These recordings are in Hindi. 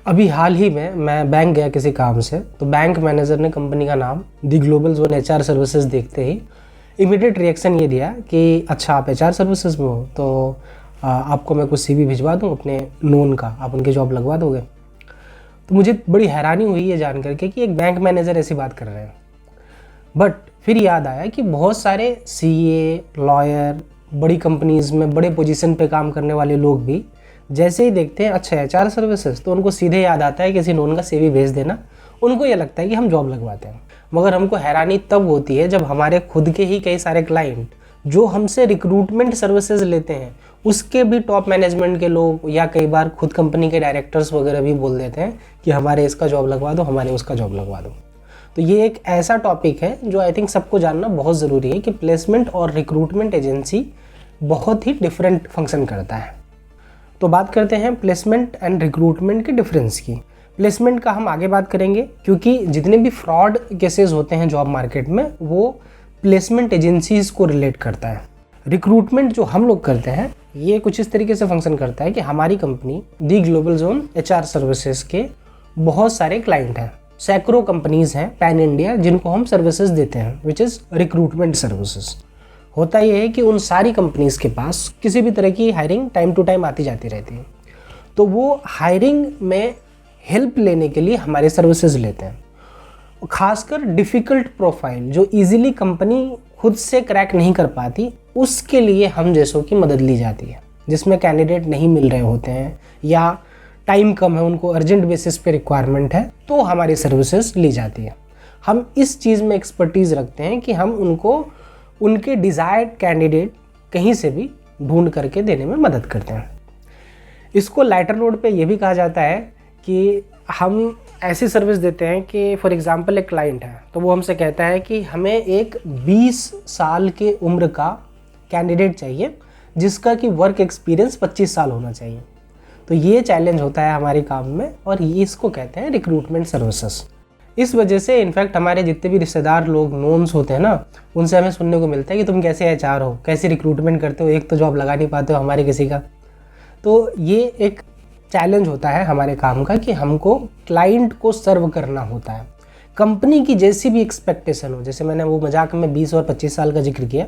अभी हाल ही में मैं बैंक गया किसी काम से, तो बैंक मैनेजर ने कंपनी का नाम दी ग्लोबल जोन एचआर सर्विसेज देखते ही इमीडिएट रिएक्शन ये दिया कि अच्छा आप एचआर सर्विसेज में हो तो आपको मैं कुछ सीवी भिजवा दूँ अपने नोन का, आप उनकी जॉब लगवा दोगे। तो मुझे बड़ी हैरानी हुई ये जान करके कि एक बैंक मैनेजर ऐसी बात कर रहे हैं। बट फिर याद आया कि बहुत सारे सीए, लॉयर, बड़ी कंपनीज़ में बड़े पोजीशन पे काम करने वाले लोग भी जैसे ही देखते हैं अच्छा एचआर सर्विसेज, तो उनको सीधे याद आता है किसी नोन का सीवी भेज देना। उनको ये लगता है कि हम जॉब लगवाते हैं। मगर हमको हैरानी तब होती है जब हमारे खुद के ही कई सारे क्लाइंट जो हमसे रिक्रूटमेंट सर्विसेज लेते हैं उसके भी टॉप मैनेजमेंट के लोग या कई बार खुद कंपनी के डायरेक्टर्स वगैरह भी बोल देते हैं कि हमारे इसका जॉब लगवा दो, हमारे उसका जॉब लगवा दो। तो ये एक ऐसा टॉपिक है जो आई थिंक सबको जानना बहुत ज़रूरी है कि प्लेसमेंट और रिक्रूटमेंट एजेंसी बहुत ही डिफरेंट फंक्शन करता है। तो बात करते हैं प्लेसमेंट एंड रिक्रूटमेंट के डिफरेंस की। प्लेसमेंट का हम आगे बात करेंगे क्योंकि जितने भी फ्रॉड केसेस होते हैं जॉब मार्केट में वो प्लेसमेंट एजेंसीज़ को रिलेट करता है। रिक्रूटमेंट जो हम लोग करते हैं ये कुछ इस तरीके से फंक्शन करता है कि हमारी कंपनी दी ग्लोबल जोन एचआर सर्विसेज के बहुत सारे क्लाइंट हैं, सैकड़ों कंपनीज़ हैं पैन इंडिया जिनको हम सर्विसेज देते हैं, विच इज़ रिक्रूटमेंट सर्विसेज। होता यह है कि उन सारी कंपनीज़ के पास किसी भी तरह की हायरिंग टाइम टू टाइम आती जाती रहती है, तो वो हायरिंग में हेल्प लेने के लिए हमारे सर्विसेज लेते हैं। खासकर डिफ़िकल्ट प्रोफाइल जो इजीली कंपनी खुद से क्रैक नहीं कर पाती उसके लिए हम जैसों की मदद ली जाती है, जिसमें कैंडिडेट नहीं मिल रहे होते हैं या टाइम कम है, उनको अर्जेंट बेसिस पे रिक्वायरमेंट है, तो हमारी सर्विसेज ली जाती है। हम इस चीज़ में एक्सपर्टीज़ रखते हैं कि हम उनको उनके डिज़ायर्ड कैंडिडेट कहीं से भी ढूंढ करके देने में मदद करते हैं। इसको लाइटर नोट पे ये भी कहा जाता है कि हम ऐसी सर्विस देते हैं कि फॉर एग्ज़ाम्पल एक क्लाइंट है तो वो हमसे कहता है कि हमें एक 20 साल के उम्र का कैंडिडेट चाहिए जिसका कि वर्क एक्सपीरियंस 25 साल होना चाहिए। तो ये चैलेंज होता है हमारे काम में और ये इसको कहते हैं रिक्रूटमेंट सर्विसेज। इस वजह से इनफैक्ट हमारे जितने भी रिश्तेदार लोग नोन्स होते हैं ना, उनसे हमें सुनने को मिलता है कि तुम कैसे एचआर हो, कैसे रिक्रूटमेंट करते हो, एक तो जॉब लगा नहीं पाते हो हमारे किसी का। तो ये एक चैलेंज होता है हमारे काम का कि हमको क्लाइंट को सर्व करना होता है। कंपनी की जैसी भी एक्सपेक्टेशन हो, जैसे मैंने वो मजाक में 20 और 25 साल का जिक्र किया,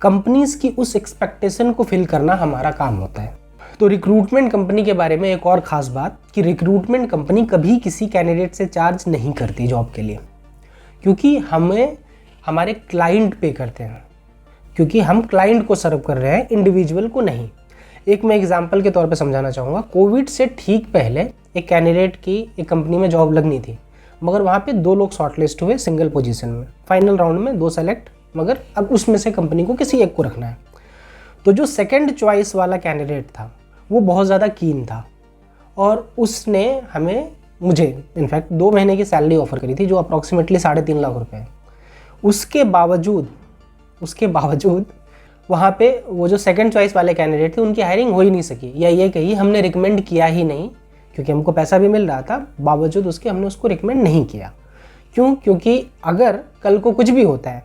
कंपनीज़ की उस एक्सपेक्टेशन को फिल करना हमारा काम होता है। तो रिक्रूटमेंट कंपनी के बारे में एक और ख़ास बात कि रिक्रूटमेंट कंपनी कभी किसी कैंडिडेट से चार्ज नहीं करती जॉब के लिए, क्योंकि हमें हमारे क्लाइंट पे करते हैं, क्योंकि हम क्लाइंट को सर्व कर रहे हैं, इंडिविजुअल को नहीं। एक मैं एग्जांपल के तौर पे समझाना चाहूँगा। कोविड से ठीक पहले एक कैंडिडेट की एक कंपनी में जॉब लगनी थी, मगर वहाँ पे 2 लोग शॉर्टलिस्ट हुए सिंगल पोजीशन में, फाइनल राउंड में 2 सेलेक्ट, मगर अब उसमें से कंपनी को किसी एक को रखना है। तो जो सेकंड चॉइस वाला कैंडिडेट था वो बहुत ज़्यादा कीन था और उसने मुझे इनफैक्ट 2 महीने की सैलरी ऑफ़र करी थी जो अप्रॉक्सीमेटली 3.5 लाख रुपए है। उसके बावजूद वहाँ पे वो जो सेकंड चॉइस वाले कैंडिडेट थे उनकी हायरिंग हो ही नहीं सकी, या ये कही हमने रिकमेंड किया ही नहीं, क्योंकि हमको पैसा भी मिल रहा था, बावजूद उसके हमने उसको रिकमेंड नहीं किया। क्यों? क्योंकि अगर कल को कुछ भी होता है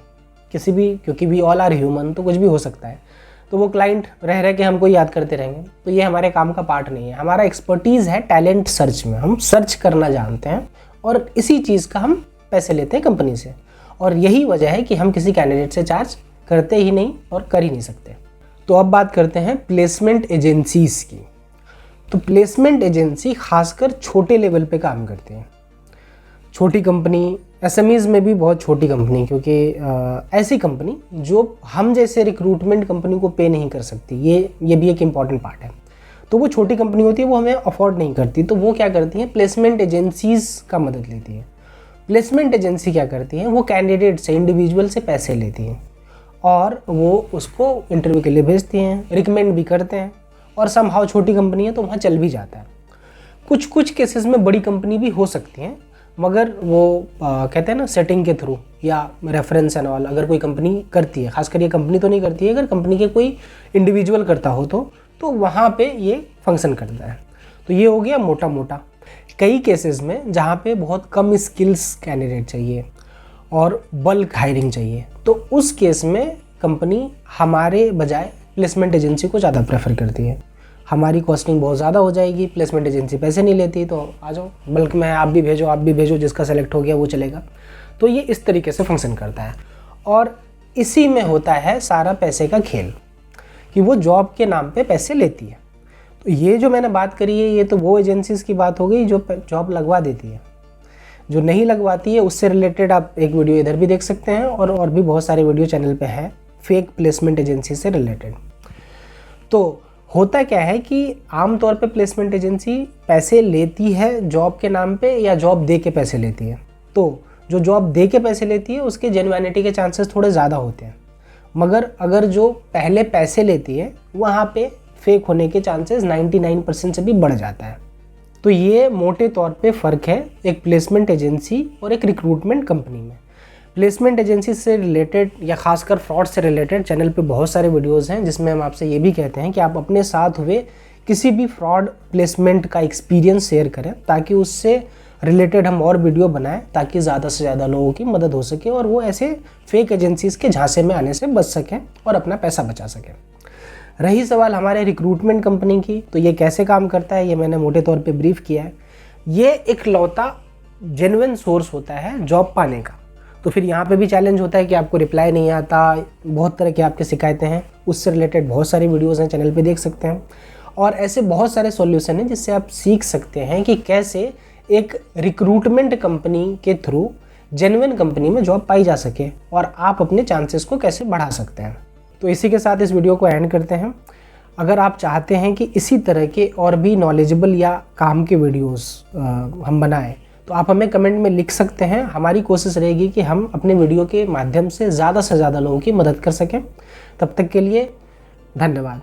क्योंकि वी ऑल आर ह्यूमन, तो कुछ भी हो सकता है, तो वो क्लाइंट रह के हमको याद करते रहेंगे। तो ये हमारे काम का पार्ट नहीं है। हमारा एक्सपर्टीज़ है टैलेंट सर्च में, हम सर्च करना जानते हैं और इसी चीज़ का हम पैसे लेते हैं कंपनी से, और यही वजह है कि हम किसी कैंडिडेट से चार्ज करते ही नहीं और कर ही नहीं सकते। तो अब बात करते हैं प्लेसमेंट एजेंसीज़ की। तो प्लेसमेंट एजेंसी खासकर छोटे लेवल पे काम करते हैं, छोटी कंपनी, एसएमईज़ में भी बहुत छोटी कंपनी, क्योंकि ऐसी कंपनी जो हम जैसे रिक्रूटमेंट कंपनी को पे नहीं कर सकती, ये भी एक इम्पॉर्टेंट पार्ट है। तो वो छोटी कंपनी होती है, वो हमें अफोर्ड नहीं करती, तो वो क्या करती हैं, प्लेसमेंट एजेंसीज़ का मदद लेती है। प्लेसमेंट एजेंसी क्या करती हैं, वो कैंडिडेट से, इंडिविजुअल से पैसे लेती हैं और वो उसको इंटरव्यू के लिए भेजती हैं, रिकमेंड भी करते हैं, और समहाउ छोटी कंपनी है तो वहाँ चल भी जाता है। कुछ केसेस में बड़ी कंपनी भी हो सकती हैं, मगर वो कहते हैं ना सेटिंग के थ्रू या रेफरेंस एंड ऑल, अगर कोई कंपनी करती है, खासकर ये कंपनी तो नहीं करती है, अगर कंपनी के कोई इंडिविजुअल करता हो तो वहाँ पे ये फंक्शन करता है। तो ये हो गया मोटा मोटा। कई केसेस में जहाँ पे बहुत कम स्किल्स कैंडिडेट चाहिए और बल्क हायरिंग चाहिए, तो उस केस में कंपनी हमारे बजाय प्लेसमेंट एजेंसी को ज़्यादा प्रेफर करती है। हमारी कॉस्टिंग बहुत ज़्यादा हो जाएगी, प्लेसमेंट एजेंसी पैसे नहीं लेती, तो आ जाओ बल्क में, आप भी भेजो, जिसका सेलेक्ट हो गया वो चलेगा। तो ये इस तरीके से फंक्शन करता है और इसी में होता है सारा पैसे का खेल कि वो जॉब के नाम पे पैसे लेती है। तो ये जो मैंने बात करी है ये तो वो एजेंसीज़ की बात हो गई जो जॉब लगवा देती है। जो नहीं लगवाती है उससे रिलेटेड आप एक वीडियो इधर भी देख सकते हैं और भी बहुत सारे वीडियो चैनल पे है फेक प्लेसमेंट एजेंसी से रिलेटेड। तो होता क्या है कि आमतौर पे प्लेसमेंट एजेंसी पैसे लेती है जॉब के नाम पे या जॉब दे के पैसे लेती है। तो जो जॉब दे के पैसे लेती है उसके जेन्युइनिटी के चांसेस थोड़े ज़्यादा होते हैं, मगर अगर जो पहले पैसे लेती है वहाँ पे फेक होने के चांसेस 99% से भी बढ़ जाता है। तो ये मोटे तौर पे फ़र्क है एक प्लेसमेंट एजेंसी और एक रिक्रूटमेंट कंपनी में। प्लेसमेंट एजेंसी से रिलेटेड या खासकर फ्रॉड से रिलेटेड चैनल पे बहुत सारे वीडियोस हैं जिसमें हम आपसे ये भी कहते हैं कि आप अपने साथ हुए किसी भी फ्रॉड प्लेसमेंट का एक्सपीरियंस शेयर करें ताकि उससे रिलेटेड हम और वीडियो बनाएं ताकि ज़्यादा से ज़्यादा लोगों की मदद हो सके और वो ऐसे फेक एजेंसीज़ के झांसे में आने से बच सकें और अपना पैसा बचा सकें। रही सवाल हमारे रिक्रूटमेंट कंपनी की, तो ये कैसे काम करता है ये मैंने मोटे तौर पे ब्रीफ किया है। ये इकलौता जेन्युइन सोर्स होता है जॉब पाने का। तो फिर यहाँ पे भी चैलेंज होता है कि आपको रिप्लाई नहीं आता, बहुत तरह की आपकी शिकायतें हैं, उससे रिलेटेड बहुत सारी वीडियोज़ हैं चैनल पे देख सकते हैं। और ऐसे बहुत सारे सॉल्यूशन हैं जिससे आप सीख सकते हैं कि कैसे एक रिक्रूटमेंट कंपनी के थ्रू जेन्युइन कंपनी में जॉब पाई जा सके और आप अपने चांसेस को कैसे बढ़ा सकते हैं। तो इसी के साथ इस वीडियो को एंड करते हैं। अगर आप चाहते हैं कि इसी तरह के और भी नॉलेजेबल या काम के वीडियोस हम बनाएं तो आप हमें कमेंट में लिख सकते हैं। हमारी कोशिश रहेगी कि हम अपने वीडियो के माध्यम से ज़्यादा लोगों की मदद कर सकें। तब तक के लिए धन्यवाद।